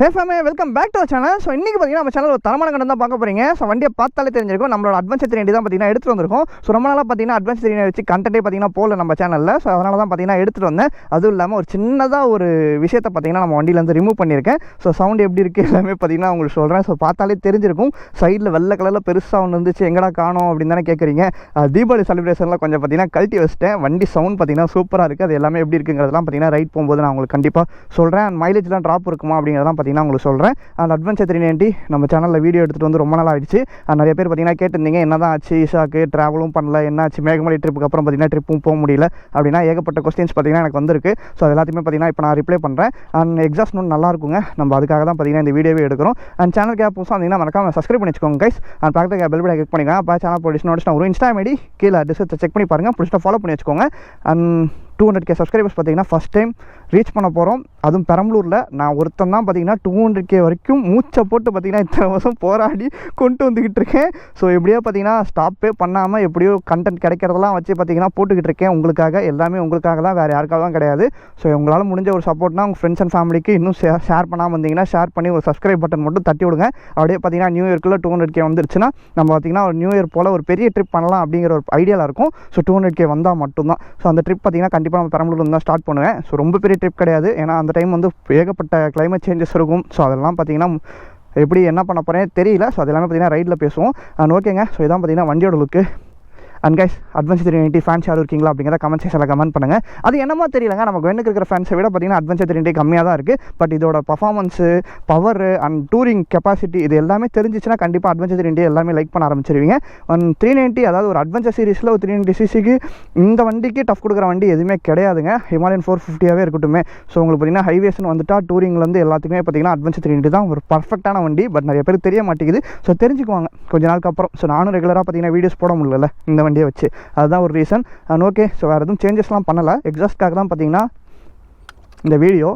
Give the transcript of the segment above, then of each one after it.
Hey fam, welcome back to our channel. So இன்றைக்கி பார்த்தீங்கன்னா நம்ம சேனல் ஒரு தரமான கண்டம் தான் பார்க்க போகிறீங்க. ஸோ வண்டியை பார்த்தாலே தெரிஞ்சிருக்கும் நம்மளோட அட்வென்ச்சர் 390 தான் பார்த்தீங்கன்னா எடுத்துகிட்டு வந்திருக்கோம். ஸோ ரொம்ப நாளாக பார்த்தீங்கன்னா அட்வென்ச்சர் 390 வச்சு கண்டென்ட்டே பார்த்தீங்கன்னா போகல நம்ம சேனலில். ஸோ அதனால தான் பார்த்தீங்கன்னா எடுத்துகிட்டு வந்தேன். அதுவும் இல்லாமல் ஒரு சின்னதாக ஒரு விஷயத்தை பார்த்தீங்கன்னா நம்ம வண்டியிலேருந்து ரிமூவ் பண்ணியிருக்கேன். ஸோ சவுண்ட் எப்படி இருக்குது எல்லாமே பார்த்தீங்கன்னா உங்களுக்கு சொல்கிறேன். ஸோ பார்த்தாலே தெரிஞ்சிருக்கும். சைடில் வெள்ளை கலரில் பெருசாக ஒன்று இருந்துச்சு, எங்கடா காணோம் அப்படின்னு தானே கேட்குறீங்க. தீபாவளி செலிப்ரேஷனில் கொஞ்சம் பார்த்தீங்கன்னா கழட்டி வச்சுட்டேன். வண்டி சவுண்ட் பார்த்தீங்கன்னா சூப்பராக இருக்குது. அது எல்லாமே எப்படி இருக்குங்கிறதெல்லாம் பார்த்தீங்கன்னா ரைட் போகும்போது நான் உங்களுக்கு கண்டிப்பாக சொல்கிறேன். அண்ட் மைலேஜ்லாம் ட்ராப் இருக்குமா அப்படிங்கிறதெல்லாம் பார்த்தீங்கன்னா உங்களுக்கு சொல்கிறேன். அண்ட் அட்வென்ச்சர் 390 நம்ம சேனலில் வீடியோ எடுத்துகிட்டு வந்து ரொம்ப நாள் ஆகிடுச்சு. நிறைய பேர் பார்த்தீங்கன்னா கேட்டிருந்தீங்க என்ன தான் ஆச்சு ஈஷாக்கு, ட்ராவலும் பண்ணல, என்ன ஆச்சு மேகமலை ட்ரிப்புக்கு அப்புறம் பார்த்தீங்கன்னா ட்ரிப்பும் போக முடியல அப்படின்னா ஏகப்பட்ட கொஸ்டின்ஸ் பார்த்தீங்கன்னா எனக்கு வந்திருக்கு. ஸோ அது எல்லாத்தையுமே பார்த்தீங்கன்னா இப்போ நான் ரிப்ளை பண்ணுறேன். அண்ட் எக்ஸாஸ்ட் நோட் நல்லா இருக்குங்க, நம்ம அதுக்காக தான் பார்த்தீங்கன்னா இந்த வீடியோவே எடுக்கிறோம். அண்ட் சேனல் கேப் புதுசாக வந்தீங்கன்னா மறக்காம சப்ஸ்கிரைப் பண்ணி வச்சுக்கோங்க கைஸ். அண்ட் பக்கத்துக்கு பெல் பட்டனை கிளிக் பண்ணிக்கலாம். அப்போ சேனல் போலீஸ் நோட்டிஸ் ஒரு இன்ஸ்டா ஐடி கீழே டிஸ்கிரிப்ஷன் செக் பண்ணி பாருங்கள், பிடிச்சிட்டு ஃபாலோ பண்ணி வச்சுக்கோங்க. அண்ட் 200K சப்ஸ்கிரைபர்ஸ் பார்த்தீங்கன்னா ஃபஸ்ட் டைம் ரீச் பண்ண போகிறோம். அதுவும் பெரம்பலூரில் நான் ஒருத்தன் தான் பார்த்தீங்கன்னா 200K வரைக்கும் மூச்சை போட்டு பார்த்தீங்கன்னா இத்தனை வருஷம் போராடி கொண்டு வந்துக்கிட்டு இருக்கேன். ஸோ எப்படியோ பார்த்தீங்கன்னா ஸ்டாப்பே பண்ணாமல் எப்படியோ கண்டென்ட் கிடைக்கிறதெல்லாம் வச்சு பார்த்தீங்கன்னா போட்டுக்கிட்டு இருக்கேன் உங்களுக்காக. எல்லாமே உங்களுக்காக தான், வேறு யாருக்காக தான் கிடையாது. ஸோ உங்களால் முடிஞ்ச ஒரு சப்போர்ட்னா உங்கள் ஃப்ரெண்ட்ஸ் அண்ட் ஃபேமிலிக்கு இன்னும் ஷேர் பண்ணாமல் வந்தீங்கன்னா ஷேர் பண்ணி ஒரு சப்ஸ்கிரைப் பட்டன் மட்டும் தட்டி விடுங்க. அப்படியே பார்த்தீங்கன்னா நியூ இயர்க்குள்ளே 200K வந்துருச்சுன்னா நம்ம பார்த்தீங்கன்னா ஒரு நியூ இயர் போல் ஒரு பெரிய ட்ரிப் பண்ணலாம் அப்படிங்கிற ஒரு ஐடியாவில் இருக்கும். ஸோ 200K வந்தால் மட்டும்தான். ஸோ அந்த ட்ரிப் பார்த்தீங்கன்னா கண்டிப்பாக நம்ம பெரம்பலூரில் தான் ஸ்டார்ட் பண்ணுவேன். ஸோ ரொம்ப பெரிய ட்ரிப் கிடையாது, ஏன்னா அந்த டைம் வந்து ஏகப்பட்ட கிளைமேட் சேஞ்சஸ் இருக்கும். ஸோ அதெல்லாம் பார்த்தீங்கன்னா எப்படி என்ன பண்ண போகிறேன் தெரியல. ஸோ அது எல்லாமே பார்த்தீங்கன்னா ரைடில் பேசுவோம். அண்ட் ஓகேங்க, ஸோ இதான் பார்த்தீங்கன்னா வண்டியோட லுக்கு. அண்ட் கைஸ், அட்வென்ச்சர் 390 ஃபேன்ஸ் யாரும் இருக்கீங்களா அப்படிங்கிறத கமெண்ட் செக்ஷனில் கமெண்ட் பண்ணுங்கள். அது என்னமோ தெரியலங்க, நமக்கு வெண்ணுக்கு இருக்கிற ஃபேன்ஸை விட பார்த்தீங்கன்னா அட்வென்ச்சர் 390 கம்மியாக தான் இருக்குது. பட் இதோட performance, power and touring capacity இது எல்லாமே தெரிஞ்சிச்சுன்னா கண்டிப்பாக அட்வென்ச்சர் 390 எல்லாமே லைக் பண்ண ஆரம்பிச்சிருவீங்க. அண்ட் 390 அதாவது ஒரு அட்வென்ச்சர் சீரிஸில் ஒரு 390cc இந்த வண்டிக்கு டஃப் கொடுக்குற வண்டி எதுவுமே கிடையாதுங்க. ஹிமாலயன் 450 இருக்கட்டுமே. ஸோ உங்களுக்கு பார்த்தீங்கன்னா ஹைவேஸ்னு வந்துட்டா டூரிங்லேருந்து எல்லாத்துக்குமே பார்த்தீங்கன்னா அட்வென்ச்சர் 390 தான் ஒரு பர்ஃபெக்டான வண்டி. பட் நிறைய பேர் தெரிய மாட்டேங்குது. ஸோ தெரிஞ்சுக்குவாங்க கொஞ்ச நாளுக்கு அப்புறம். ஸோ நானும் ரெகுலராக பார்த்தீங்கன்னா வீடியோஸ் போட முடியல இந்த வண்டியை வச்சு, அதுதான் ஒரு ரீசன். அண்ட் ஓகே, ஸோ வேறு எதுவும் சேஞ்சஸ்லாம் பண்ணலை. எக்ஸாஸ்ட்காக தான் பார்த்தீங்கன்னா இந்த வீடியோ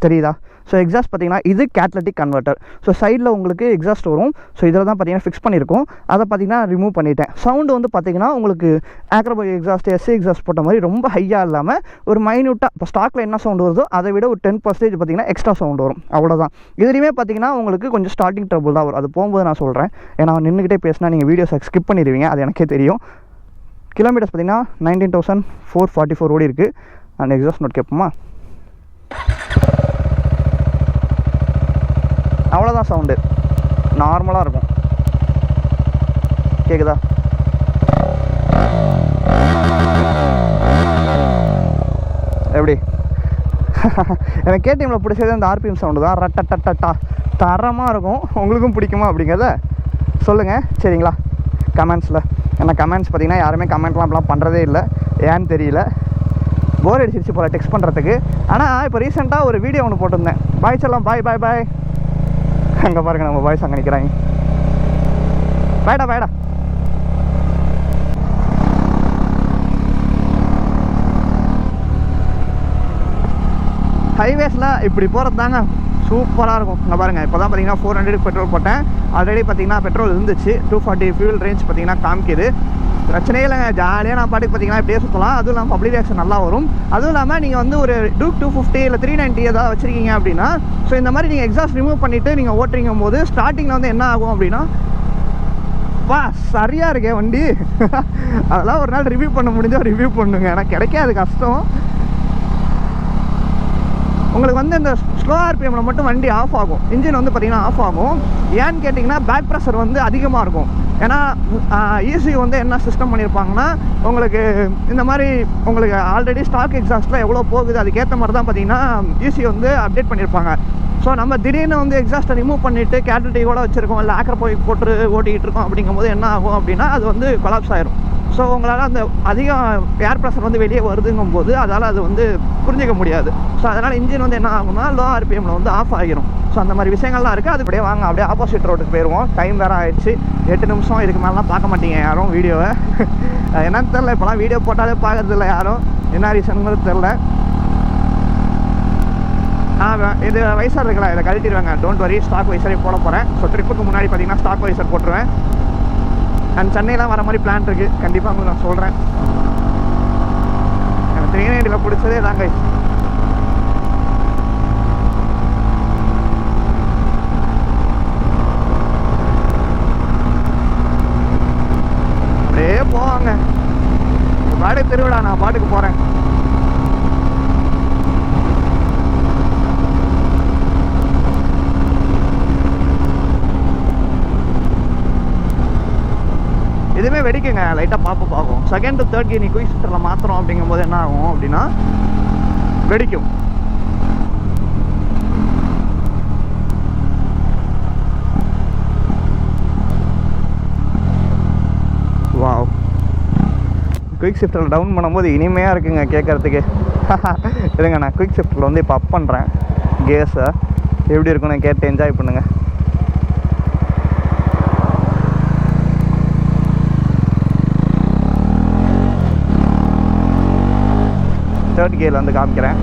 தெரியுதா. ஸோ எக்ஸாஸ்ட் பார்த்தீங்கன்னா இது கேட்டலிட்டிக் கன்வெர்ட்டர். ஸோ சைடில் உங்களுக்கு எக்ஸாஸ்ட் வரும். ஸோ இதில் தான் பார்த்தீங்கன்னா ஃபிக்ஸ் பண்ணியிருக்கோம். அதை பார்த்தீங்கன்னா ரிமூவ் பண்ணிட்டேன். சவுண்டு வந்து பார்த்தீங்கன்னா உங்களுக்கு ஆக்ரோபை எக்ஸாஸ்ட், எஸ்சி எக்ஸாஸ்ட் போட்ட மாதிரி ரொம்ப ஹையாக இல்லாமல் ஒரு மைன்யூட்டாக இப்போ ஸ்டாக்கில் என்ன சவுண்டு வருதோ அதை விட ஒரு 10% பார்த்தீங்கன்னா எக்ஸ்ட்ரா சவுண்டு வரும், அவ்வளோதான். இதுலேயுமே பார்த்தீங்கன்னா உங்களுக்கு கொஞ்சம் ஸ்டார்டிங் ட்ரபிள் தான் வரும். அது போகும்போது நான் சொல்கிறேன், ஏன்னா நின்றுக்கிட்டே பேசினா நீங்கள் வீடியோஸை ஸ்கிப் பண்ணிடுவீங்க, அது எனக்கே தெரியும். கிலோமீட்டர்ஸ் பார்த்தீங்கன்னா 19,444 ஓடி இருக்குது. அண்ட் எக்ஸாஸ்ட் நோட் கேட்போமா, அவ்வளோதான். சவுண்டு நார்மலாக இருக்கும், கேட்குதா? எப்படி எனக்கு கேடிஎம்மில் பிடிச்சது அந்த ஆர்பிஎம் சவுண்டு தான். ரட்டட்டட்டா தரமாக இருக்கும். உங்களுக்கும் பிடிக்குமா அப்படிங்கிறத சொல்லுங்கள் சரிங்களா கமெண்ட்ஸில். ஏன்னா கமெண்ட்ஸ் பார்த்தீங்கன்னா யாருமே கமெண்ட்லாம் பண்ணுறதே இல்லை, ஏன்னு தெரியல. போர் அடிச்சிருச்சு போல் டெக்ஸ்ட் பண்ணுறதுக்கு. ஆனால் இப்போ ரீசெண்டாக ஒரு வீடியோ ஒன்று போட்டிருந்தேன். பாய் சொல்லலாம், பாய் பாய் பாய். அங்கே பாருங்கள் நம்ம பாய்ஸ் அங்கே நிற்கிறாங்க. பாய்டா பாய்டா. ஹைவேஸில் இப்படி போகிறது தாங்க சூப்பராக இருக்கும். இங்கே பாருங்கள், இப்போ தான் பார்த்தீங்கன்னா 400 பெட்ரோல் போட்டேன். ஆல்ரெடி பார்த்தீங்கன்னா பெட்ரோல் இருந்துச்சு. 240 ஃபியூல் ரேஞ்ச் பார்த்தீங்கன்னா காமிக்குது. பிரச்சனையே இல்லைங்க, ஜாலியாக நான் பாட்டுக்கு பார்த்தீங்கன்னா இப்படியே சுற்றலாம். அதுவும் இல்லாமல் பப்ளிக் ரியாக்ஷன் நல்லா வரும். அதுவும் இல்லாமல் நீங்கள் வந்து ஒரு டூக் 250 இல்லை 390 ஏதாவது வச்சுருக்கீங்க அப்படின்னா, ஸோ இந்த மாதிரி நீங்கள் எக்ஸாஸ்ட் ரிமூவ் பண்ணிவிட்டு நீங்கள் ஓட்டுறீங்க போது ஸ்டார்டிங்கில் வந்து என்ன ஆகும் அப்படின்னா, வா சரியாக இருக்கே வண்டி. அதெல்லாம் ஒரு நாள் ரிவ்யூ பண்ண முடிஞ்சால் ரிவ்யூ பண்ணுங்க, ஏன்னா கிடைக்காது, கஷ்டம். உங்களுக்கு வந்து இந்த ஸ்லோ ஆர்பிஎம்மில் மட்டும் வண்டி ஆஃப் ஆகும், இன்ஜின் வந்து பார்த்திங்கன்னா ஆஃப் ஆகும். ஏன்னு கேட்டிங்கன்னா பேக் ப்ரெஷர் வந்து அதிகமாக இருக்கும். ஏன்னா ஈஸி வந்து என்ன சிஸ்டம் பண்ணியிருப்பாங்கன்னா, உங்களுக்கு இந்த மாதிரி உங்களுக்கு ஆல்ரெடி ஸ்டாக் எக்ஸாஸ்ட்டில் எவ்வளோ போகுது அதுக்கேற்ற மாதிரி தான் பார்த்தீங்கன்னா ஈஸி வந்து அப்டேட் பண்ணியிருப்பாங்க. ஸோ நம்ம திடீர்னு வந்து எக்ஸாஸ்ட்டை ரிமூவ் பண்ணிவிட்டு கேட்டலிட்டி கூட வச்சுருக்கோம், இல்லை ஆக்கரை போய் போட்டு ஓட்டிகிட்டு இருக்கோம் அப்படிங்கும்போது என்ன ஆகும் அப்படின்னா அது வந்து கொலாப்ஸ் ஆயிரும். ஸோ உங்களால் அந்த அதிகம் ஏர் ப்ரெஷர் வந்து வெளியே வருதுங்கும் போது அதால் அது வந்து புரிஞ்சிக்க முடியாது. ஸோ அதனால் இன்ஜின் வந்து என்ன ஆகும்னா லோ ஆர்பிஎம்மில் வந்து ஆஃப் ஆகிரும். ஸோ அந்த மாதிரி விஷயங்கள்லாம் இருக்குது. அது அப்படியே வாங்க அப்படியே ஆப்போசிட் ரோட்டுக்கு போயிடுவோம். டைம் வேறு ஆகிடுச்சு, 8 நிமிஷம். இதுக்கு மேலாம் பார்க்க மாட்டீங்க யாரும் வீடியோவை. என்னன்னு தெரில, இப்போலாம் வீடியோ போட்டாலே பார்க்குறதில்ல யாரும், என்ன ரீசனுங்கிறது தெரில. இது வைசர் இருக்கலாம், இதை கழட்டிடுவாங்க. டோன்ட் வரி, ஸ்டாக் வைசரே போட போகிறேன். ஸோ ட்ரிப்புக்கு முன்னாடி பார்த்தீங்கன்னா ஸ்டாக் வைசர் போட்டுருவேன். அண்ட் சென்னையெலாம் வர மாதிரி பிளான் இருக்குது, கண்டிப்பாக உங்களுக்கு நான் சொல்கிறேன். எனக்கு 390 பிடிச்சதே தாங்க. வெடிக்குங்க, லைட்டாக பாப்பப் ஆகும். செகண்ட் டு தேர்ட் கியர் நீ குயிக் ஷிஃப்டரில் மாற்றுறோம் அப்படிங்கும்போது என்ன ஆகும் அப்படின்னா வெடிக்கும். வாவ், குயிக் ஷிஃப்டரில் டவுன் பண்ணும்போது இனிமையாக இருக்குங்க கேட்குறதுக்கு. இல்லைங்க, நான் குயிக் ஷிஃப்டரில் வந்து இப்போ அப் பண்ணுறேன் கேஸை. எப்படி இருக்குன்னு கேட்டு என்ஜாய் பண்ணுங்கள். தேர்ட் கியரில் வந்து காமிக்கிறேன்.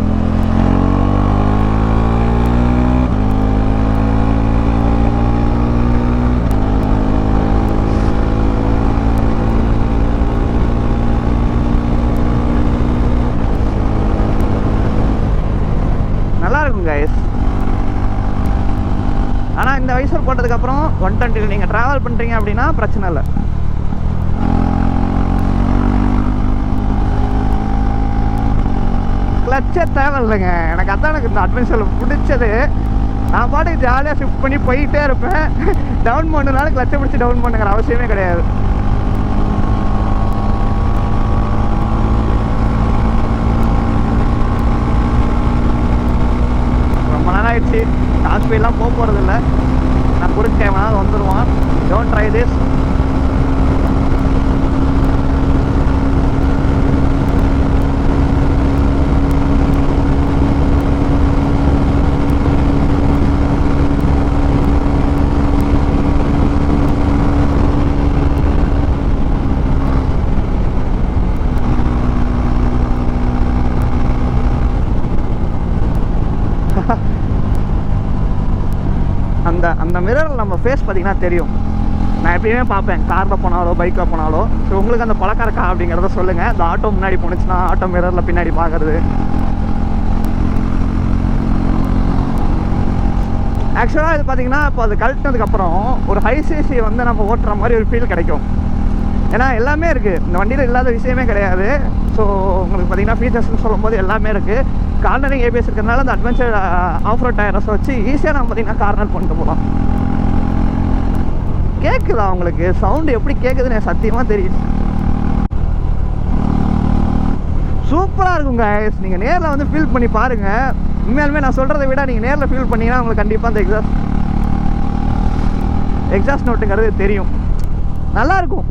நல்லா இருக்கும் கைஸ். ஆனால் இந்த வைசர் போட்டதுக்கப்புறம் 120 நீங்கள் ட்ராவல் பண்ணுறீங்க அப்படின்னா பிரச்சனை இல்லை. கிளச்சே தேவை இல்லைங்க. எனக்கு இந்த அட்வென்ச்சரில் பிடிச்சது, நான் பாட்டுக்கு ஜாலியாக ஷிஃப்ட் பண்ணி போயிட்டே இருப்பேன். டவுன் பண்ணுனாலும் கிளச்சை பிடிச்சி டவுன் பண்ணுங்கிற அவசியமே கிடையாது. ரொம்ப நேரம் ஆயிடுச்சு, ஹாஸ்பிட்டலாம் போக போகிறதில்ல. நான் குறுக்கு டைம் வேணாலும் வந்துடுவான். Don't try this. அந்த மிரரில் நம்ம ஃபேஸ் பார்த்திங்கன்னா தெரியும். நான் எப்படியுமே பார்ப்பேன், காரில் போனாலோ பைக்கில் போனாலோ. ஸோ உங்களுக்கு அந்த பழக்கம் இருக்கா அப்படிங்கிறத சொல்லுங்கள். இந்த ஆட்டோ முன்னாடி போணுச்சுன்னா ஆட்டோ மிரரில் பின்னாடி பார்க்குறது. ஆக்சுவலாக இது பார்த்திங்கன்னா இப்போ அது கழட்டினதுக்கப்புறம் ஒரு ஹை சிசி வந்து நம்ம ஓட்டுற மாதிரி ஒரு ஃபீல் கிடைக்கும். ஏன்னா எல்லாமே இருக்குது இந்த வண்டியில், இல்லாத விஷயமே கிடையாது. ஸோ உங்களுக்கு பார்த்திங்கன்னா ஃபீச்சர்ஸ்னு சொல்லும்போது எல்லாமே இருக்குது. கார்னரிங் ஏபிஎஸ் இருக்கிறதுனால அந்த அட்வென்ச்சர் ஆஃப் ரோட் டயர்ஸை வச்சு ஈஸியாக நம்ம பார்த்திங்கன்னா கார்னர் பண்ணிட்டு போகலாம். கேட்குதா உங்களுக்கு சவுண்டு? எப்படி கேட்குதுன்னு எனக்கு சத்தியமாக தெரியும். சூப்பராக இருக்கும் கைஸ். நீங்கள் நேரில் வந்து ஃபீல் பண்ணி பாருங்கள். உண்மையாலுமே நான் சொல்கிறத விட நீங்கள் நேரில் ஃபீல் பண்ணிங்கன்னா உங்களுக்கு கண்டிப்பாக அந்த எக்ஸாஸ்ட் நோட்டுங்கிறது தெரியும். நல்லாயிருக்கும்.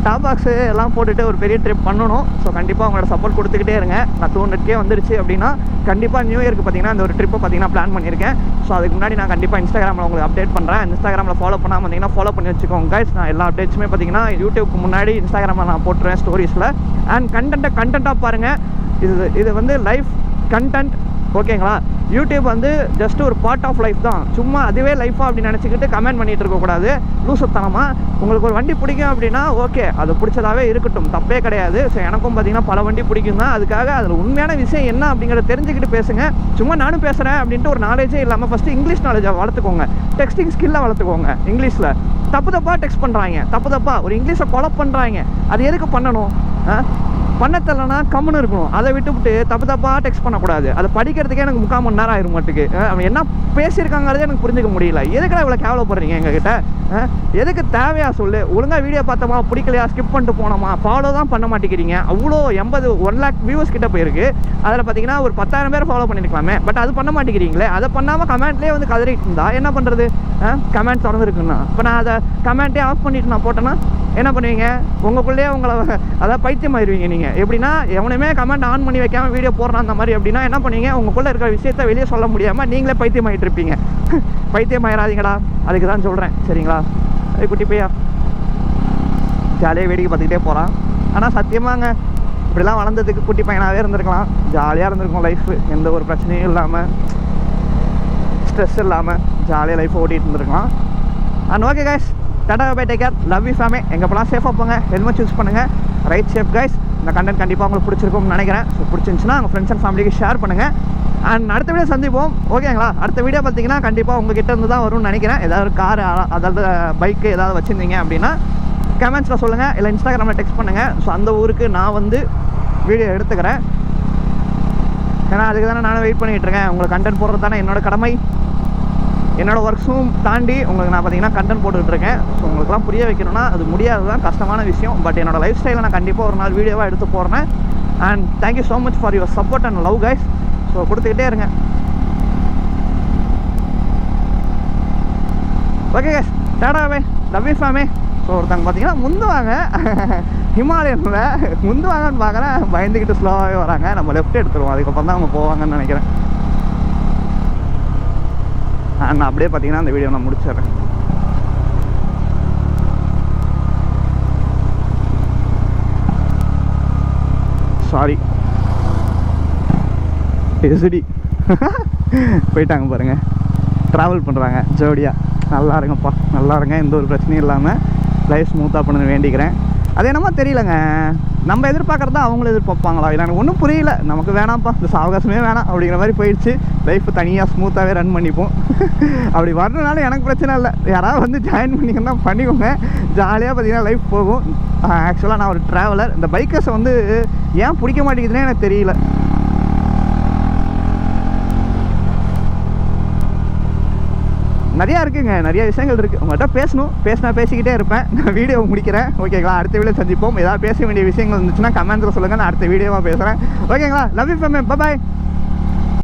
டாப் பாக்ஸு எல்லாம் போட்டுட்டு ஒரு பெரிய ட்ரிப் பண்ணணும். ஸோ கண்டிப்பாக உங்களோட சப்போர்ட் கொடுத்துக்கிட்டே இருங்க. நான் 200K வந்துருச்சு அப்படின்னா கண்டிப்பாக நியூ இயருக்கு பார்த்தீங்கன்னா இந்த ஒரு ட்ரிப்பை பார்த்தீங்கன்னா பிளான் பண்ணியிருக்கேன். ஸோ அதுக்கு முன்னாடி நான் கண்டிப்பாக இன்ஸ்டாகிராமில் உங்களுக்கு அப்டேட் பண்ணுறேன். இன்ஸ்டாகிராமில் ஃபாலோ பண்ணாமல் வந்தீங்கன்னா ஃபாலோ பண்ணி வச்சுக்கோங்க கைஸ். நான் எல்லா அப்டேட்ஸுமே பார்த்தீங்கன்னா யூடியூப்க்கு முன்னாடி இன்ஸ்டாகிராமில் நான் போட்டுருவேன் ஸ்டோரிஸில். அண்ட் கண்டென்ட்டாக பாருங்கள். இது வந்து லைஃப் கண்டென்ட், ஓகேங்களா? யூடியூப் வந்து ஜஸ்ட் ஒரு பார்ட் ஆஃப் லைஃப் தான். சும்மா அதுவே லைஃபாக அப்படி நினச்சிக்கிட்டு கமெண்ட் பண்ணிகிட்டு இருக்கக்கூடாது லூசுத்தனமாக. உங்களுக்கு ஒரு வண்டி பிடிக்கும் அப்படின்னா ஓகே, அது பிடிச்சதாகவே இருக்கட்டும், தப்பே கிடையாது. ஸோ எனக்கும் பார்த்தீங்கன்னா பல வண்டி பிடிக்கும் தான். அதுக்காக அதில் உண்மையான விஷயம் என்ன அப்படிங்கிறத தெரிஞ்சுக்கிட்டு பேசுங்க. சும்மா நானும் பேசுகிறேன் அப்படின்ட்டு ஒரு நாலேஜே இல்லாமல் ஃபஸ்ட்டு இங்கிலீஷ் நாலேஜை வளர்த்துக்கோங்க. டெக்ஸ்டிங் ஸ்கில்லை வளர்த்துக்கோங்க. இங்கிலீஷில் தப்பாக டெக்ஸ்ட் பண்ணுறாங்க, தப்பாக ஒரு இங்கிலீஷை கொலை பண்ணுறாங்க. அது எதுக்கு பண்ணணும்? பண்ண தெரியலனா கம்முன்னு இருக்கணும். அதை விட்டுவிட்டு தப்பாக டெக்ஸ்ட் பண்ணக்கூடாது. அதை படிக்கிறதுக்கே எனக்கு 3/4 மணி நேரம் ஆயிரும் மாட்டுக்கு. அவன் என்ன பேசியிருக்காங்கிறதே எனக்கு புரிஞ்சுக்க முடியல. எதுக்குடா இவ்வளோ கேவலப்படுறீங்க எங்ககிட்ட? எதுக்கு தேவையா சொல்லு? ஒழுங்காக வீடியோ பார்த்தோமா, பிடிக்கலையா, ஸ்கிப் பண்ணிட்டு போனோமா, ஃபாலோ தான் பண்ண மாட்டேங்கிறீங்க. அவ்வளோ 1 lakh வியூவர்ஸ் கிட்ட போயிருக்கு. அதில் பார்த்தீங்கன்னா ஒரு 10,000 பேர் ஃபாலோ பண்ணியிருக்கலாமே. பட் அது பண்ண மாட்டேங்கிறீங்களே. அதை பண்ணாமல் கமெண்ட்லேயே வந்து கதறிட்டு இருந்தா என்ன பண்ணுறது? கமெண்ட் திறந்துருக்குன்னா இப்போ நான் அதை கமெண்ட்டே ஆஃப் பண்ணிவிட்டு நான் போட்டேன்னா என்ன பண்ணுவீங்க? உங்களுக்குள்ளேயே உங்களை அதாவது பைத்தியம் ஆயிடுவீங்க. நீங்கள் எப்படின்னா எவனுமே கமெண்ட் ஆன் பண்ணி வைக்காமல் வீடியோ போடுறான் அந்த மாதிரி அப்படின்னா என்ன பண்ணுவீங்க? உங்களுக்குள்ளே இருக்கிற விஷயத்தை வெளியே சொல்ல முடியாமல் நீங்களே பைத்தியம் ஆகிட்டு இருப்பீங்க. பைத்தியம் ஆயிடாதீங்களா, அதுக்கு தான் சொல்கிறேன், சரிங்களா? குட்டி பையா ஜாலியாக வேடிக்கை பார்த்துக்கிட்டே போகிறான். ஆனால் சத்தியமாங்க இப்படிலாம் வளர்ந்ததுக்கு குட்டி பையனாகவே இருந்திருக்கலாம். ஜாலியாக இருந்திருக்கும் லைஃபு. எந்த ஒரு பிரச்சனையும் இல்லாமல், ஸ்ட்ரெஸ் இல்லாமல் ஜாலியாக லைஃப் ஓட்டிகிட்டு இருந்திருக்கலாம். And okay guys, tata bye, take care, love you fam. எங்கே போனால் சேஃபாக போங்க, ஹெல்மெட் யூஸ் பண்ணுங்கள், ரைட் சேஃப் கைஸ். இந்த கண்டென்ட் கண்டிப்பாக உங்களுக்கு பிடிச்சிருக்கும்னு நினைக்கிறேன். ஸோ பிடிச்சிருந்துச்சுன்னா உங்கள் ஃப்ரெண்ட்ஸ் அண்ட் ஃபேமிலிக்கு ஷேர் பண்ணுங்கள். அண்ட் அடுத்த வீடியோ சந்திப்போம், ஓகேங்களா? அடுத்த வீடியோ பார்த்தீங்கன்னா கண்டிப்பாக உங்ககிட்ட இருந்து தான் வரும்னு நினைக்கிறேன். ஏதாவது ஒரு கார், அதாவது பைக்கு ஏதாவது வச்சுருந்தீங்க அப்படின்னா கமெண்ட்ஸில் சொல்லுங்கள், இல்லை இன்ஸ்டாகிராமில் டெக்ஸ்ட் பண்ணுங்கள். ஸோ அந்த ஊருக்கு நான் வந்து வீடியோ எடுத்துக்கிறேன். ஏன்னா அதுக்கு தானே நானும் வெயிட் பண்ணிகிட்டு இருக்கேன். உங்களுக்கு கண்டென்ட் போடுறது தானே என்னோட கடமை. என்னோடய ஒர்க்ஸும் தாண்டி உங்களுக்கு நான் பார்த்தீங்கன்னா கண்டென்ட் போட்டுட்ருக்கேன். ஸோ உங்களுக்குலாம் புரிய வைக்கணும்னா அது முடியாது தான், கஷ்டமான விஷயம். பட் என்னோடய லைஃப் ஸ்டைலை நான் கண்டிப்பாக ஒரு நாள் வீடியோவாக எடுத்து போடுறேன். And thank you so much for your support and love guys. So கொடுத்துக்கிட்டே இருங்க. Okay guys, tata bye, love you fam. So ஒருத்தங்க பார்த்தீங்கன்னா முந்துவாங்க ஹிமாலயனில் முந்துவாங்கன்னு பார்க்குறேன், பயந்துக்கிட்டு ஸ்லோவாகவே வராங்க. நம்ம லெஃப்ட் எடுத்துருவோம், அதுக்கப்புறம் தான் அவங்க போவாங்கன்னு நினைக்கிறேன். நான் அப்படியே பார்த்தீங்கன்னா அந்த வீடியோ நான் முடிச்சிடுறேன். சாரி எஸ்டி போயிட்டாங்க பாருங்கள், ட்ராவல் பண்ணுறாங்க ஜோடியாக. நல்லா இருங்கப்பா, நல்லா இருங்க, எந்த ஒரு பிரச்சனையும் இல்லாமல் லைஃப் ஸ்மூத்தாக பண்ண வேண்டிக்கிறேன். அது என்னமோ தெரியலங்க, நம்ம எதிர்பார்க்குறது தான் அவங்களும் எதிர்பார்ப்பாங்களா இல்லை எனக்கு ஒன்றும் புரியல. நமக்கு வேணாம்ப்பா, இந்த சாவகாசமே வேணாம் அப்படிங்கிற மாதிரி போயிடுச்சு. லைஃப் தனியாக ஸ்மூத்தாகவே ரன் பண்ணிப்போம். அப்படி வரணுனால எனக்கு பிரச்சனை இல்லை, யாராவது வந்து ஜாயின் பண்ணிங்கன்னா பண்ணிக்கோங்க, ஜாலியாக பார்த்தீங்கன்னா லைஃப் போகும். ஆக்சுவலாக நான் ஒரு ட்ராவலர். இந்த பைக்கர்ஸை வந்து ஏன் பிடிக்க மாட்டேங்குதுன்னே எனக்கு தெரியல. நிறையா இருக்குங்க, நிறைய விஷயங்கள் இருக்குது. உங்கள்கிட்ட பேசினா பேசிக்கிட்டே இருப்பேன். நான் வீடியோ முடிக்கிறேன் ஓகேங்களா. அடுத்த வீடியோ சந்திப்போம். ஏதாவது பேச வேண்டிய விஷயங்கள் இருந்துச்சுன்னா கமெண்ட்ஸில் சொல்லுங்கள், நான் அடுத்த வீடியோவாக பேசுகிறேன் ஓகேங்களா. Love you fam, bye.